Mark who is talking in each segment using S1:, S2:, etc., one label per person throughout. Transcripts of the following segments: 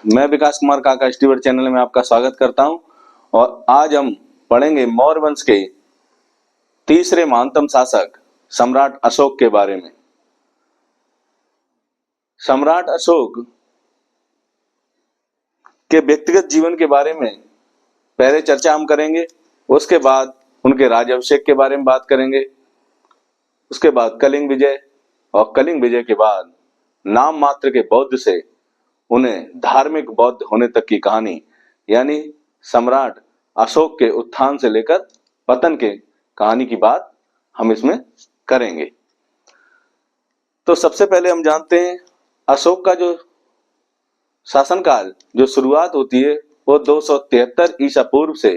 S1: मैं विकास कुमार काका Stewart channel में आपका स्वागत करता हूं और आज हम पढ़ेंगे मौर्य वंश के तीसरे महानतम शासक सम्राट अशोक के बारे में। सम्राट अशोक के व्यक्तिगत जीवन के बारे में पहले चर्चा हम करेंगे, उसके बाद उनके राज्याभिषेक के बारे में बात करेंगे, उसके बाद कलिंग विजय और कलिंग विजय के बाद नाम मात्र के बौद्ध से उन्हें धार्मिक बौद्ध होने तक की कहानी, यानी सम्राट अशोक के उत्थान से लेकर पतन के कहानी की बात हम इसमें करेंगे। तो सबसे पहले हम जानते हैं अशोक का जो शासनकाल जो शुरुआत होती है वो 273 ईसा पूर्व से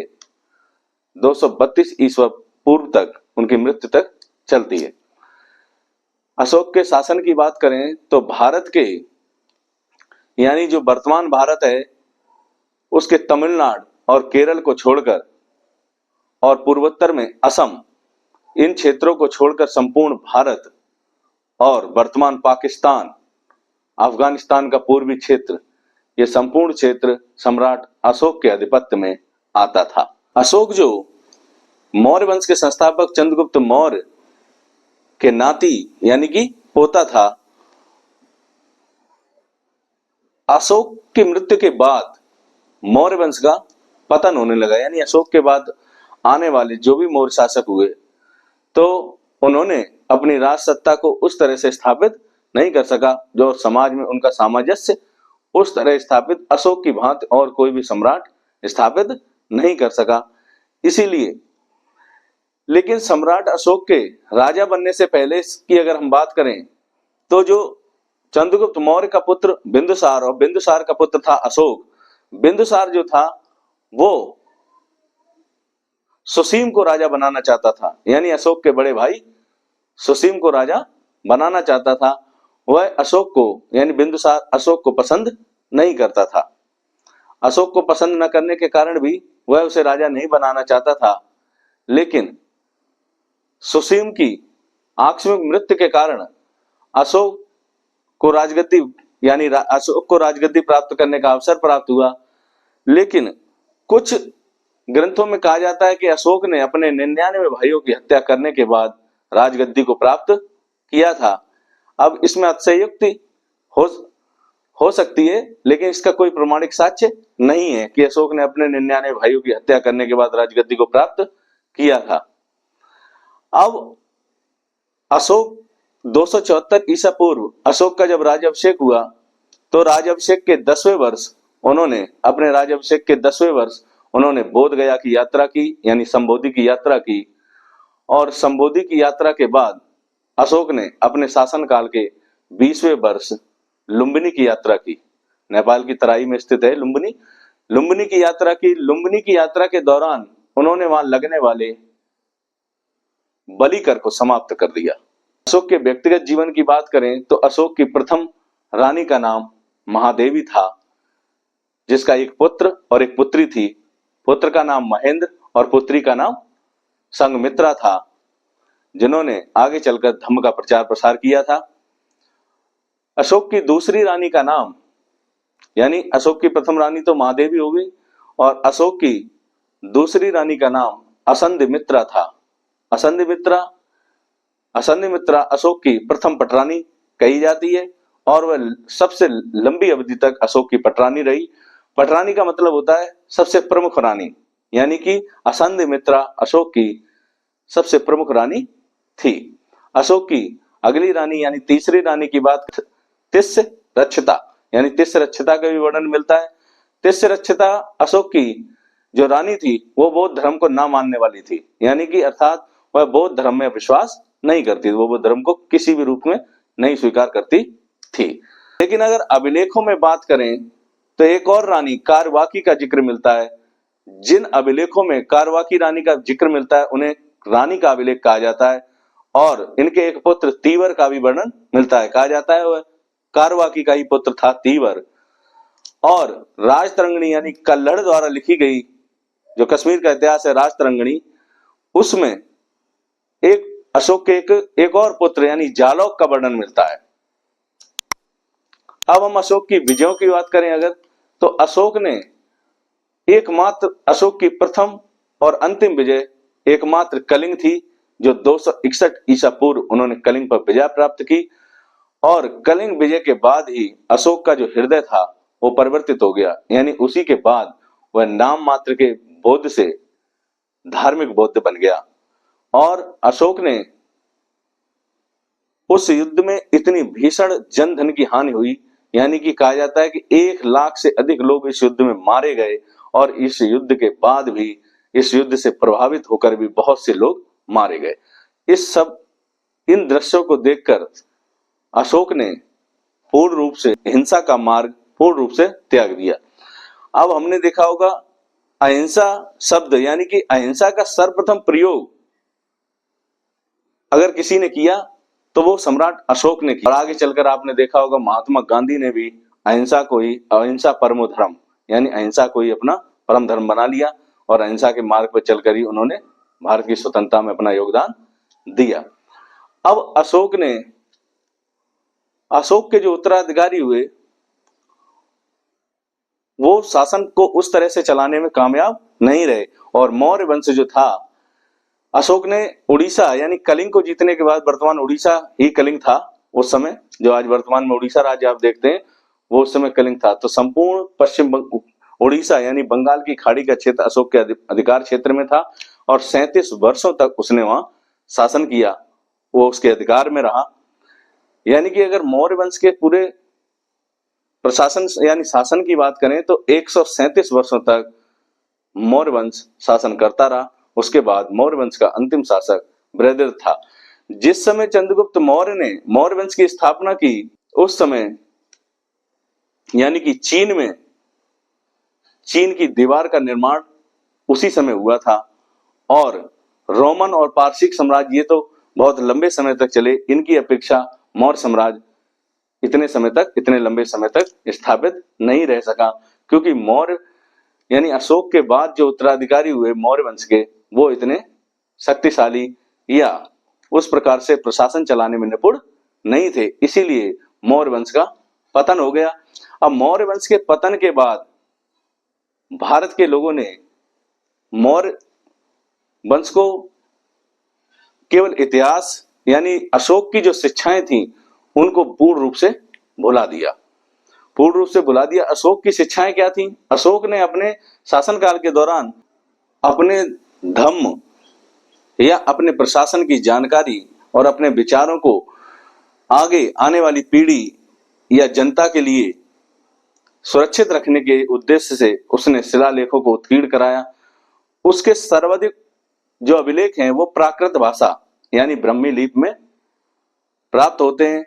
S1: 232 ईसा पूर्व तक उनकी मृत्यु तक चलती है। अशोक के शासन की बात करें तो भारत के यानी जो वर्तमान भारत है उसके तमिलनाडु और केरल को छोड़कर और पूर्वोत्तर में असम, इन क्षेत्रों को छोड़कर संपूर्ण भारत और वर्तमान पाकिस्तान, अफगानिस्तान का पूर्वी क्षेत्र, ये संपूर्ण क्षेत्र सम्राट अशोक के आधिपत्य में आता था। अशोक जो मौर्य वंश के संस्थापक चंद्रगुप्त मौर्य के नाती यानी कि पोता था, अशोक की मृत्यु के बाद मौर्य वंश का पतन होने लगा। यानी अशोक के बाद आने वाले जो भी मौर्य शासक हुए तो उन्होंने अपनी राज सत्ता को उस तरह से स्थापित नहीं कर सका जो समाज में उनका सामंजस्य उस तरह स्थापित अशोक की भांति और कोई भी सम्राट स्थापित नहीं कर सका। इसीलिए लेकिन सम्राट अशोक के राजा बनने से पहले की अगर हम बात करें तो जो चंद्रगुप्त मौर्य का पुत्र बिंदुसार और बिंदुसार का पुत्र था अशोक, बिंदुसार जो था वो सुसीम को राजा बनाना चाहता था, यानी अशोक के बड़े भाई सुसीम को राजा बनाना चाहता था। वह अशोक को यानी बिंदुसार अशोक को पसंद नहीं करता था। अशोक को पसंद न करने के कारण भी वह उसे राजा नहीं बनाना चाहता था, लेकिन सुसीम की आकस्मिक मृत्यु के कारण अशोक को राजगद्दी यानी अशोक को राजगद्दी प्राप्त करने का अवसर प्राप्त हुआ। लेकिन कुछ ग्रंथों में कहा जाता है कि अशोक ने अपने 99 भाइयों की हत्या करने के बाद राजगद्दी को प्राप्त किया था। अब इसमें अतिशयोक्ति हो सकती है, लेकिन इसका कोई प्रमाणिक साक्ष्य नहीं है कि अशोक ने अपने 99 भाइयों की हत्या करने के बाद राजगद्दी को प्राप्त किया था। अब अशोक 274 ईसा पूर्व अशोक का जब राज्याभिषेक हुआ तो राज्याभिषेक के 10वें वर्ष उन्होंने अपने राज्याभिषेक के 10वें वर्ष उन्होंने बोध गया की यात्रा की, यानी संबोधि की यात्रा की। और संबोधि की यात्रा के बाद अशोक ने अपने शासनकाल के 20वें वर्ष लुम्बिनी की यात्रा की। नेपाल की तराई में स्थित है लुम्बिनी। लुम्बिनी की यात्रा की। लुम्बिनी की यात्रा के दौरान उन्होंने वहां लगने वाले बलि कर को समाप्त कर दिया। अशोक के व्यक्तिगत जीवन की बात करें तो अशोक की प्रथम रानी का नाम महादेवी था, जिसका एक पुत्र और एक पुत्री थी। पुत्र का नाम महेंद्र और पुत्री का नाम संघमित्रा था, जिन्होंने आगे चलकर धर्म का प्रचार प्रसार किया था। अशोक की दूसरी रानी का नाम, यानी अशोक की प्रथम रानी तो महादेवी हो गई, और अशोक की दूसरी रानी का नाम असंधिमित्रा था। असंधिमित्रा अशोक की प्रथम पटरानी कही जाती है और वह सबसे लंबी अवधि तक अशोक की पटरानी रही। पटरानी का मतलब होता है सबसे प्रमुख रानी, यानी कि असंधिमित्रा अशोक की सबसे प्रमुख रानी थी। अशोक की अगली रानी यानी तीसरी रानी की बात तिस्रक्षिता, यानी तिस्रक्षिता का भी वर्णन मिलता है। तिस्रक्षिता अशोक की जो रानी थी वो बौद्ध धर्म को ना मानने वाली थी, यानी कि अर्थात वह बौद्ध धर्म में विश्वास नहीं करती, वो बौद्ध धर्म को किसी भी रूप में नहीं स्वीकार करती थी। लेकिन अगर अभिलेखों में बात करें तो एक और रानी कारवाकी का जिक्र मिलता है। जिन अभिलेखों में कारवाकी रानी का जिक्र मिलता है उन्हें रानी का अभिलेख कहा जाता है, और इनके एक पुत्र तीवर का भी वर्णन मिलता है। कहा जाता है वह कारवाकी का ही पुत्र था तीवर। और राजतरंगिणी यानी कल्हड़ द्वारा लिखी गई जो कश्मीर का इतिहास है राजतरंगिणी, उसमें एक अशोक के एक और पुत्र यानी जालौक का वर्णन मिलता है। अब हम अशोक की विजयों की बात करें अगर, तो अशोक ने एकमात्र, अशोक की प्रथम और अंतिम विजय एकमात्र कलिंग थी, जो 261 ईसा पूर्व उन्होंने कलिंग पर विजय प्राप्त की। और कलिंग विजय के बाद ही अशोक का जो हृदय था वो परिवर्तित हो गया, यानी उसी के बाद वह नाम मात्र के बौद्ध से धार्मिक बौद्ध बन गया। और अशोक ने उस युद्ध में इतनी भीषण जन धन की हानि हुई, यानी कि कहा जाता है कि 1 लाख से अधिक लोग इस युद्ध में मारे गए, और इस युद्ध के बाद भी, इस युद्ध से प्रभावित होकर भी बहुत से लोग मारे गए। इन दृश्यों को देखकर अशोक ने पूर्ण रूप से हिंसा का मार्ग पूर्ण रूप से त्याग दिया। अब हमने देखा होगा अहिंसा शब्द, यानी कि अहिंसा का सर्वप्रथम प्रयोग अगर किसी ने किया तो वो सम्राट अशोक ने किया। और आगे चलकर आपने देखा होगा महात्मा गांधी ने भी अहिंसा को ही, अहिंसा परमो धर्म, यानी अहिंसा को ही अपना परम धर्म बना लिया, और अहिंसा के मार्ग पर चलकर ही उन्होंने भारत की स्वतंत्रता में अपना योगदान दिया। अब अशोक के जो उत्तराधिकारी हुए वो शासन को उस तरह से चलाने में कामयाब नहीं रहे, और मौर्य वंश जो था, अशोक ने उड़ीसा यानी कलिंग को जीतने के बाद, वर्तमान उड़ीसा ही कलिंग था उस समय, जो आज वर्तमान में उड़ीसा राज्य आप देखते हैं वो उस समय कलिंग था। तो संपूर्ण पश्चिम उड़ीसा यानी बंगाल की खाड़ी का क्षेत्र अशोक के अधिकार क्षेत्र में था, और 37 वर्षों तक उसने वहां शासन किया, वो उसके अधिकार में रहा। यानी कि अगर मौर्य वंश के पूरे प्रशासन यानी शासन की बात करें तो 137 वर्षों तक मौर्य वंश शासन करता रहा। उसके बाद मौर्य वंश का अंतिम शासक बृहद्रथ था। जिस समय चंद्रगुप्त मौर्य ने मौर्य वंश की स्थापना की, उस समय यानी कि चीन की दीवार का निर्माण उसी समय हुआ था, और रोमन और पारसिक साम्राज्य ये तो बहुत लंबे समय तक चले, इनकी अपेक्षा मौर्य साम्राज्य इतने लंबे समय तक स्थापित नहीं रह सका, क्योंकि मौर्य यानी अशोक के बाद जो उत्तराधिकारी हुए मौर्य वंश के, वो इतने शक्तिशाली या उस प्रकार से प्रशासन चलाने में निपुण नहीं थे, इसीलिए मौर्य वंश का पतन हो गया। अब मौर्य वंश के पतन के बाद भारत के लोगों ने मौर्य वंश को केवल इतिहास यानी अशोक की जो शिक्षाएं थी उनको पूर्ण रूप से भुला दिया। अशोक की शिक्षाएं क्या थी? अशोक ने अपने शासनकाल के दौरान अपने धम्म या अपने प्रशासन की जानकारी और अपने विचारों को आगे आने वाली पीढ़ी या जनता के लिए सुरक्षित रखने के उद्देश्य से उसने शिलालेखों को उत्कीर्ण कराया। उसके सर्वाधिक जो अभिलेख हैं वो प्राकृत भाषा यानी ब्राह्मी लिपि में प्राप्त होते हैं।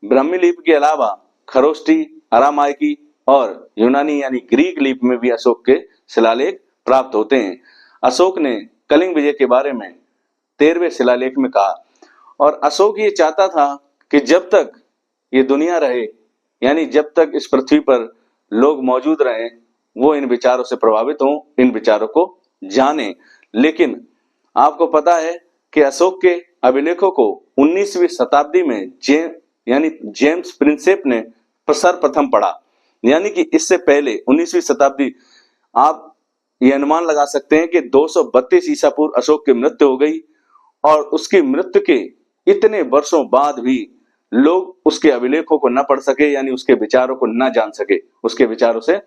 S1: ब्राह्मी लिपि के अलावा खरोष्टी, अरामाइकी और यूनानी यानी ग्रीक लिपि में भी अशोक के शिलालेख प्राप्त होते हैं। अशोक ने कलिंग विजय के बारे में 13वें शिलालेख में कहा, और अशोक ये चाहता था कि जब तक ये दुनिया रहे यानी जब तक इस पृथ्वी पर लोग मौजूद रहें, वो इन विचारों से प्रभावित हों, इन विचारों को जाने। लेकिन आपको पता है कि अशोक के अभिलेखों को 19वीं शताब्दी में जेम्स प्रिंसेप ने सर्वप्रथम पढ़ा, यानी कि इससे पहले 19वीं शताब्दी, आप ये अनुमान लगा सकते हैं कि 232 ईसा पूर्व अशोक की मृत्यु हो गई, और उसकी मृत्यु के इतने वर्षों बाद भी लोग उसके अभिलेखों को न पढ़ सके, यानी उसके विचारों को न जान सके, उसके विचारों से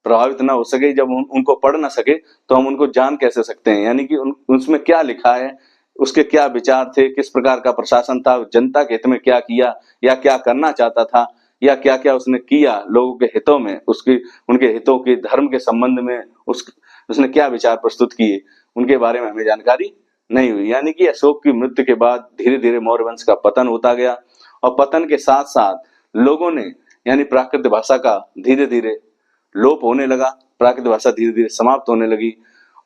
S1: प्रभावित न हो सके। जब उनको पढ़ ना सके तो हम उनको जान कैसे सकते हैं, यानी कि उसमें क्या लिखा है, उसके क्या विचार थे, किस प्रकार का प्रशासन था, जनता के हित में क्या किया या क्या करना चाहता था, या क्या क्या उसने किया लोगों के हितों में, उनके हितों के धर्म के संबंध में उसने क्या विचार प्रस्तुत किए, उनके बारे में हमें जानकारी नहीं हुई। यानी कि अशोक की मृत्यु के बाद धीरे धीरे मौर्य वंश का पतन होता गया, और पतन के साथ साथ लोगों ने यानी प्राकृत भाषा का धीरे धीरे लोप होने लगा, प्राकृत भाषा धीरे धीरे समाप्त होने लगी,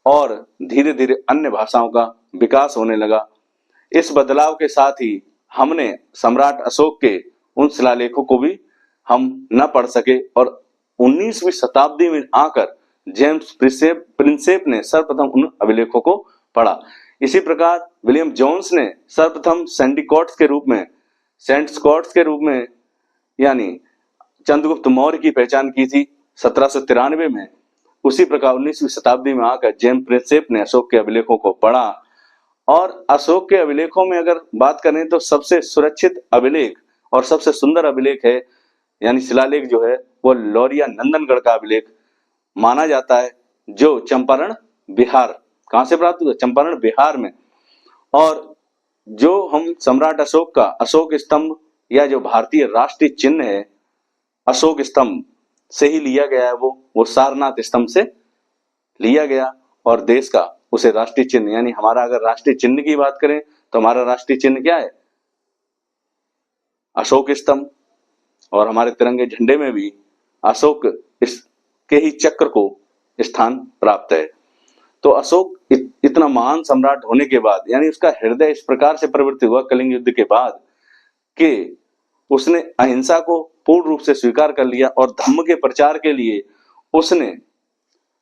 S1: और धीरे धीरे अन्य भाषाओं का विकास होने लगा। इस बदलाव के साथ ही हमने सम्राट अशोक के उन शिलालेखों को भी हम न पढ़ सके, और 19वीं शताब्दी में आकर जेम्स प्रिंसेप ने सर्वप्रथम उन अभिलेखों को पढ़ा। इसी प्रकार विलियम जोन्स ने सर्वप्रथम सेंट स्कॉट्स के रूप में यानी चंद्रगुप्त मौर्य की पहचान की थी, 1793 में, उसी प्रकार 19वीं शताब्दी में आकर जेम्स प्रिंसेप ने अशोक के अभिलेखों को पढ़ा। और अशोक के अभिलेखों में अगर बात करें तो सबसे सुरक्षित अभिलेख और सबसे सुंदर अभिलेख है, यानी शिलालेख जो है वो लौरिया नंदनगढ़ का अभिलेख माना जाता है, जो चंपारण बिहार, कहां से प्राप्त हुआ? चंपारण बिहार में। और जो हम सम्राट अशोक का अशोक स्तंभ या जो भारतीय राष्ट्रीय चिन्ह है अशोक स्तंभ से ही लिया गया है, वो सारनाथ स्तंभ से लिया गया। और देश का उसे राष्ट्रीय चिन्ह, यानी हमारा अगर राष्ट्रीय चिन्ह की बात करें तो हमारा राष्ट्रीय चिन्ह क्या है? अशोक स्तंभ। और हमारे तिरंगे झंडे में भी अशोक के ही चक्र को स्थान प्राप्त है। तो अशोक इतना महान सम्राट होने के बाद, यानी उसका हृदय इस प्रकार से प्रवृत्त हुआ कलिंग युद्ध के बाद कि उसने अहिंसा को पूर्ण रूप से स्वीकार कर लिया और धम्म के प्रचार के लिए उसने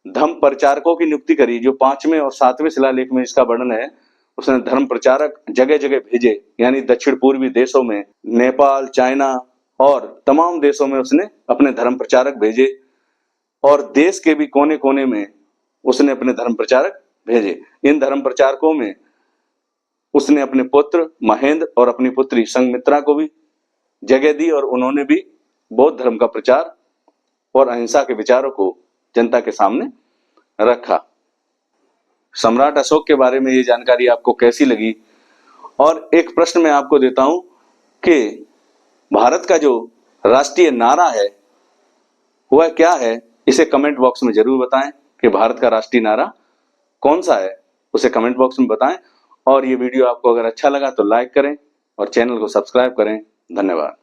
S1: धर्म प्रचारकों की नियुक्ति करी। जो 5वें और 7वें शिलालेख में इसका वर्णन है, उसने धर्म प्रचारक जगह जगह भेजे, यानी दक्षिण पूर्वी देशों में, नेपाल, चाइना और तमाम देशों में उसने अपने धर्म प्रचारक भेजे। और देश के भी कोने कोने में उसने अपने धर्म प्रचारक भेजे। इन धर्म प्रचारकों में उसने अपने पुत्र महेंद्र और अपनी पुत्री संघमित्रा को भी जगह दी और उन्होंने भी बौद्ध धर्म का प्रचार और अहिंसा के विचारों को जनता के सामने रखा। सम्राट अशोक के बारे में ये जानकारी आपको कैसी लगी? और एक प्रश्न मैं आपको देता हूं कि भारत का जो राष्ट्रीय नारा है वह क्या है? इसे कमेंट बॉक्स में जरूर बताएं कि भारत का राष्ट्रीय नारा कौन सा है, उसे कमेंट बॉक्स में बताएं। और ये वीडियो आपको अगर अच्छा लगा तो लाइक करें और चैनल को सब्सक्राइब करें। धन्यवाद।